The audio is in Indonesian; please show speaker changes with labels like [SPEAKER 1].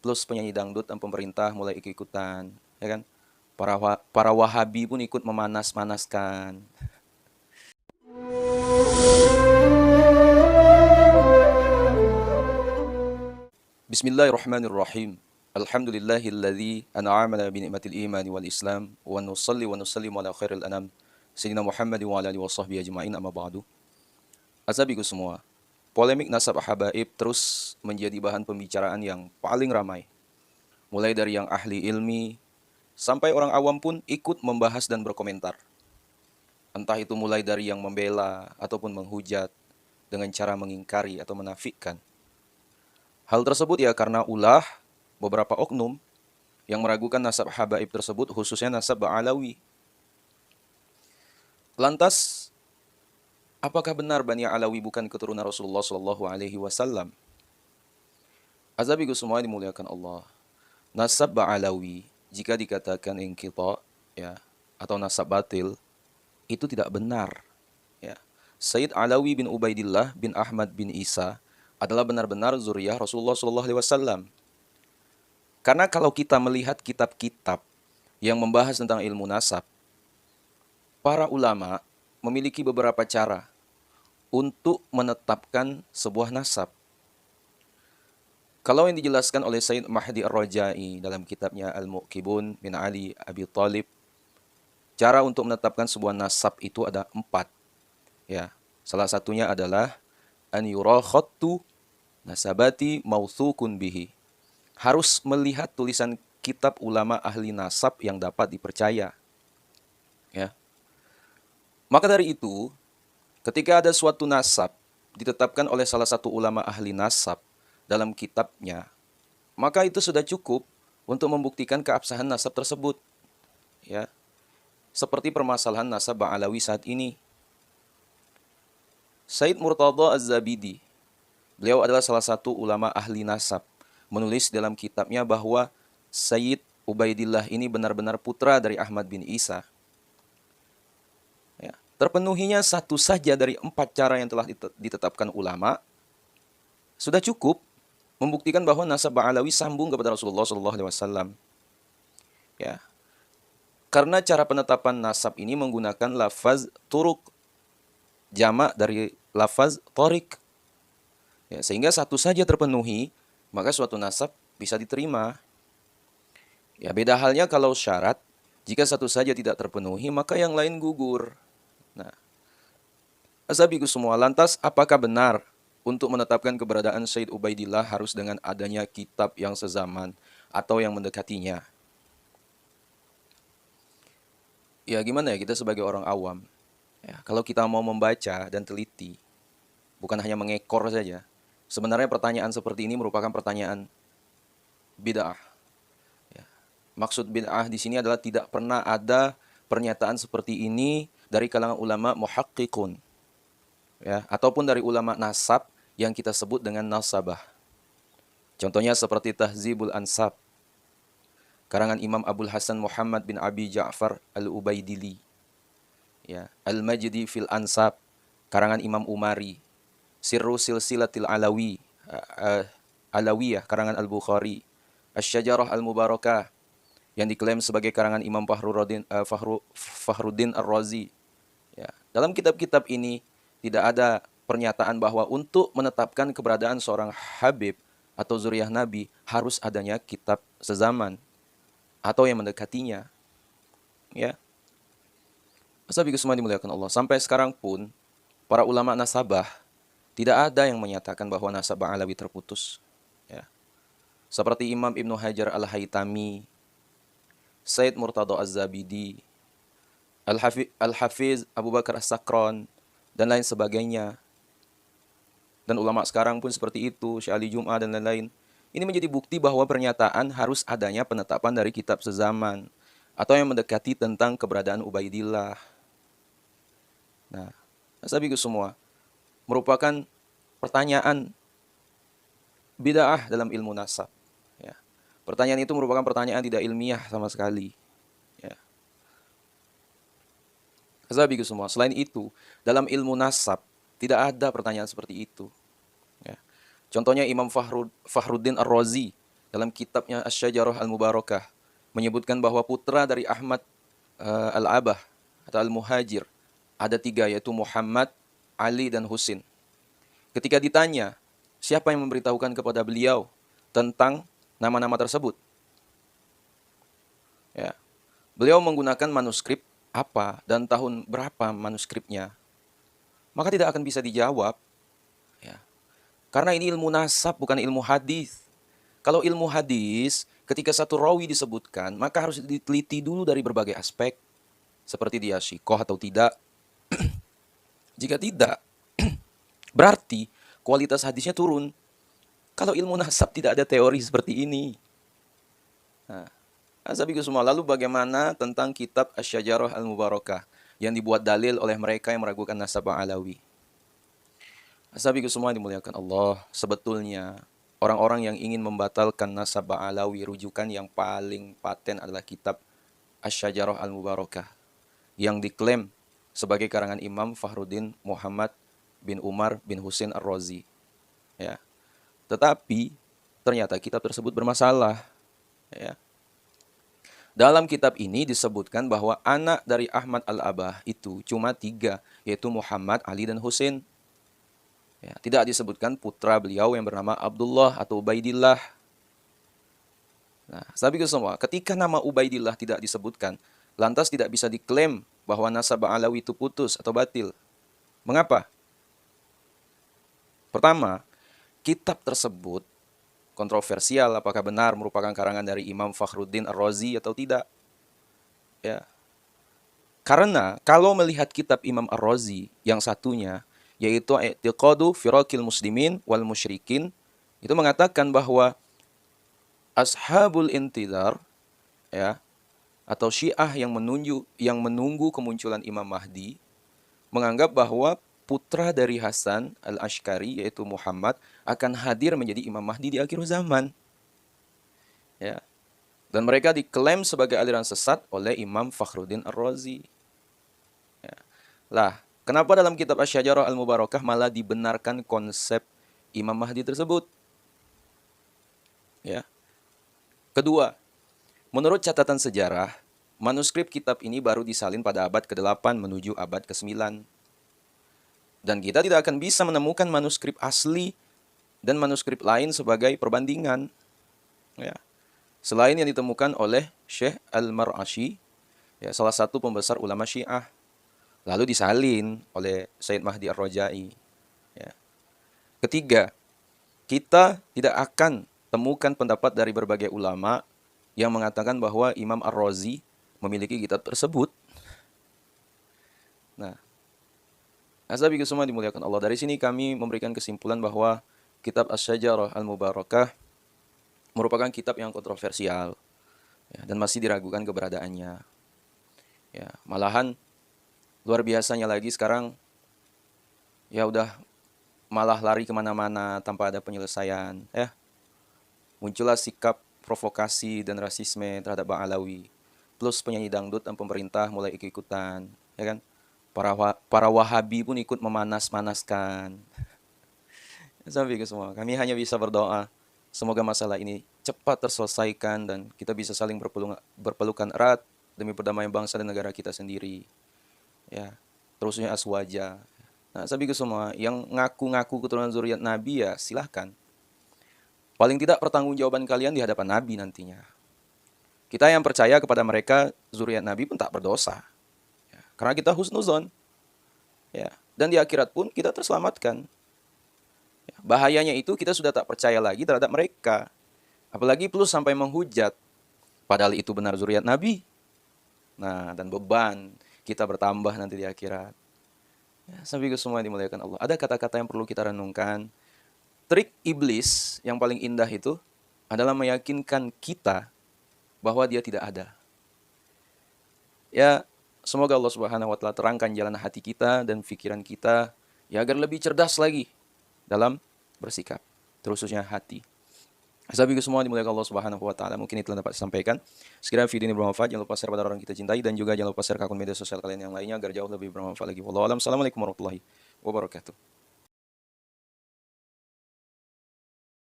[SPEAKER 1] plus penyanyi dangdut dan pemerintah mulai ikut-ikutan, ya kan? Para Wahabi pun ikut memanas-manaskan. Bismillahirrahmanirrahim. Alhamdulillahilladzi an'amana bi ni'matil iman wal islam wa nusalli wa nusallimu ala khairil anam sayyidina Muhammad wa ala alihi washabbihi ajma'in amma ba'du. Azabiku semua. Polemik nasab habaib terus menjadi bahan pembicaraan yang paling ramai. Mulai dari yang ahli ilmi sampai orang awam pun ikut membahas dan berkomentar. Entah itu mulai dari yang membela ataupun menghujat dengan cara mengingkari atau menafikan. Hal tersebut ya karena ulah beberapa oknum yang meragukan nasab habaib tersebut, khususnya nasab Ba'alawi. Lantas, apakah benar Bani Alawi bukan keturunan Rasulullah Shallallahu Alaihi Wasallam? Azabiku semua dimuliakan Allah. Nasab Ba'alawi jika dikatakan inqita, ya, atau nasab batil, itu tidak benar. Ya. Sayyid Alawi bin Ubaidillah bin Ahmad bin Isa adalah benar-benar zuriyah Rasulullah Shallallahu Alaihi Wasallam. Karena kalau kita melihat kitab-kitab yang membahas tentang ilmu nasab, para ulama memiliki beberapa cara untuk menetapkan sebuah nasab. Kalau yang dijelaskan oleh Sayyid Mahdi Ar-Rajai dalam kitabnya Al-Mu'qibun bin Ali Abi Talib, cara untuk menetapkan sebuah nasab itu ada 4. Ya, salah satunya adalah an yura khattu nasabati mauthukun bihi. Harus melihat tulisan kitab ulama ahli nasab yang dapat dipercaya. Ya. Maka dari itu, ketika ada suatu nasab ditetapkan oleh salah satu ulama ahli nasab dalam kitabnya, maka itu sudah cukup untuk membuktikan keabsahan nasab tersebut. Ya. Seperti permasalahan nasab Ba'alawi saat ini. Said Murtada Az-Zabidi, beliau adalah salah satu ulama ahli nasab, menulis dalam kitabnya bahwa Sayyid Ubaidillah ini benar-benar putra dari Ahmad bin Isa. Ya. Terpenuhinya satu saja dari 4 cara yang telah ditetapkan ulama sudah cukup membuktikan bahwa nasab Ba'alawi sambung kepada Rasulullah SAW. Ya. Karena cara penetapan nasab ini menggunakan lafaz turuk, jamak dari lafaz torik. Ya, sehingga satu saja terpenuhi, maka suatu nasab bisa diterima. Ya, beda halnya kalau syarat, jika satu saja tidak terpenuhi, maka yang lain gugur. Nah, asabiku semua, lantas apakah benar untuk menetapkan keberadaan Sayyid Ubaidillah harus dengan adanya kitab yang sezaman atau yang mendekatinya? Ya gimana ya kita sebagai orang awam, ya, kalau kita mau membaca dan teliti, bukan hanya mengekor saja. Sebenarnya pertanyaan seperti ini merupakan pertanyaan bid'ah. Ya. Maksud bid'ah di sini adalah tidak pernah ada pernyataan seperti ini dari kalangan ulama muhaqqiqun, ya, ataupun dari ulama nasab yang kita sebut dengan nasabah. Contohnya seperti Tahzibul Ansab, karangan Imam Abul Hasan Muhammad bin Abi Ja'far Al-Ubaidili. Ya, Al-Majdi fil Ansab, karangan Imam Umari. Sirru Silsilatil Alawiyah, karangan Al-Bukhari. Asy-Syajarah Al-Mubarakah, yang diklaim sebagai karangan Imam Fakhruddin Ar-Razi. Ya, dalam kitab-kitab ini tidak ada pernyataan bahwa untuk menetapkan keberadaan seorang Habib atau zuriyah Nabi harus adanya kitab sezaman atau yang mendekatinya. Ya. Asabiku semua dimuliakan Allah. Sampai sekarang pun para ulama nasabah tidak ada yang menyatakan bahwa nasab Ba'alawi terputus. Ya. Seperti Imam Ibnu Hajar Al-Haytami, Said Murtada Az-Zabidi, Al-Hafiz Abu Bakar As-Sakran, dan lain sebagainya. Dan ulama sekarang pun seperti itu, Syekh Ali Jum'ah dan lain-lain. Ini menjadi bukti bahwa pernyataan harus adanya penetapan dari kitab sezaman atau yang mendekati tentang keberadaan Ubaidillah. Nah, asabiku semua, merupakan pertanyaan bid'ah dalam ilmu nasab. Ya. Pertanyaan itu merupakan pertanyaan tidak ilmiah sama sekali. Ya. Asabiku semua, selain itu, dalam ilmu nasab tidak ada pertanyaan seperti itu. Ya. Contohnya Imam Fakhruddin Ar-Razi dalam kitabnya Asy-Syajarah Al-Mubarakah menyebutkan bahwa putra dari Ahmad Al-Abah atau Al-Muhajir ada 3, yaitu Muhammad, Ali, dan Husin. Ketika ditanya, siapa yang memberitahukan kepada beliau tentang nama-nama tersebut? Ya, beliau menggunakan manuskrip apa dan tahun berapa manuskripnya? Maka tidak akan bisa dijawab. Ya, karena ini ilmu nasab, bukan ilmu hadis. Kalau ilmu hadis, ketika satu rawi disebutkan, maka harus diteliti dulu dari berbagai aspek. Seperti dia syikoh atau tidak. Jika tidak, berarti kualitas hadisnya turun. Kalau ilmu nasab tidak ada teori seperti ini. Nah, asabiku semua, lalu bagaimana tentang kitab Asy-Syajarah Al-Mubarakah yang dibuat dalil oleh mereka yang meragukan nasab Alawi? Asabiku semua dimuliakan Allah, sebetulnya orang-orang yang ingin membatalkan nasab Alawi, rujukan yang paling paten adalah kitab Asy-Syajarah Al-Mubarakah yang diklaim sebagai karangan Imam Fakhruddin Muhammad bin Umar bin Husin Ar-Razi. Ya. Tetapi ternyata kitab tersebut bermasalah. Ya. Dalam kitab ini disebutkan bahwa anak dari Ahmad Al-Abah itu cuma 3, yaitu Muhammad, Ali, dan Husin. Ya, tidak disebutkan putra beliau yang bernama Abdullah atau Ubaidillah. Nah, sahabatku semua, ketika nama Ubaidillah tidak disebutkan, lantas tidak bisa diklaim bahwa nasab Alawi itu putus atau batil. Mengapa? Pertama, kitab tersebut kontroversial apakah benar merupakan karangan dari Imam Fakhruddin Ar-Razi atau tidak. Ya. Karena kalau melihat kitab Imam Ar-Razi yang satunya, yaitu I'tiqadu Firaqil Muslimin wal Musyrikin, itu mengatakan bahwa Ashabul Intidhar, ya, atau Syiah yang menunggu kemunculan Imam Mahdi, menganggap bahwa putra dari Hasan Al-Ashkari, yaitu Muhammad, akan hadir menjadi Imam Mahdi di akhir zaman. Ya. Dan mereka diklaim sebagai aliran sesat oleh Imam Fakhruddin Ar-Razi. Ya. Lah, kenapa dalam kitab Asy-Syajarah Al-Mubarakah malah dibenarkan konsep Imam Mahdi tersebut? Ya. Kedua, menurut catatan sejarah, manuskrip kitab ini baru disalin pada abad ke-8 menuju abad ke-9. Dan kita tidak akan bisa menemukan manuskrip asli dan manuskrip lain sebagai perbandingan. Ya. Selain yang ditemukan oleh Syekh Al-Mar'ashi, ya, salah satu pembesar ulama Syiah, lalu disalin oleh Sayyid Mahdi Ar-Rajai. Ya. Ketiga, kita tidak akan temukan pendapat dari berbagai ulama yang mengatakan bahwa Imam Ar-Razi memiliki kitab tersebut. Nah, asabiku semua dimuliakan Allah. Dari sini kami memberikan kesimpulan bahwa kitab Asy-Syajarah Al-Mubarakah merupakan kitab yang kontroversial, ya, dan masih diragukan keberadaannya. Ya, malahan luar biasanya lagi sekarang, ya udah malah lari kemana-mana tanpa ada penyelesaian. Ya, muncullah sikap provokasi dan rasisme terhadap Bang Alawi. Plus penyanyi dangdut dan pemerintah mulai ikut-ikutan, ya kan? Para Wahabi pun ikut memanas-manaskan. Sampai ke semua. Kami hanya bisa berdoa semoga masalah ini cepat terselesaikan dan kita bisa saling berpelukan erat demi perdamaian bangsa dan negara kita sendiri. Ya, terusnya aswaja. Nah, sampai ke semua yang ngaku-ngaku keturunan zuriat Nabi, ya silahkan. Paling tidak pertanggungjawaban kalian di hadapan Nabi nantinya. Kita yang percaya kepada mereka zuriat Nabi pun tak berdosa. Ya, karena kita husnuzon. Ya, dan di akhirat pun kita terselamatkan. Bahayanya itu kita sudah tak percaya lagi terhadap mereka. Apalagi plus sampai menghujat. Padahal itu benar zuriat Nabi. Nah, dan beban kita bertambah nanti di akhirat. Ya, sampai ke semua dimuliakan Allah. Ada kata-kata yang perlu kita renungkan. Trik iblis yang paling indah itu adalah meyakinkan kita bahwa dia tidak ada. Ya, semoga Allah Subhanahu wa taala terangkan jalan hati kita dan pikiran kita ya agar lebih cerdas lagi dalam bersikap, terkhususnya hati. Sahabatku semua dimuliakan Allah Subhanahu wa taala, mungkin itu yang dapat disampaikan. Sekiranya video ini bermanfaat, jangan lupa share pada orang kita cintai dan juga jangan lupa share ke akun media sosial kalian yang lainnya agar jauh lebih bermanfaat lagi. Wallahu a'lam. Assalamualaikum warahmatullahi wabarakatuh.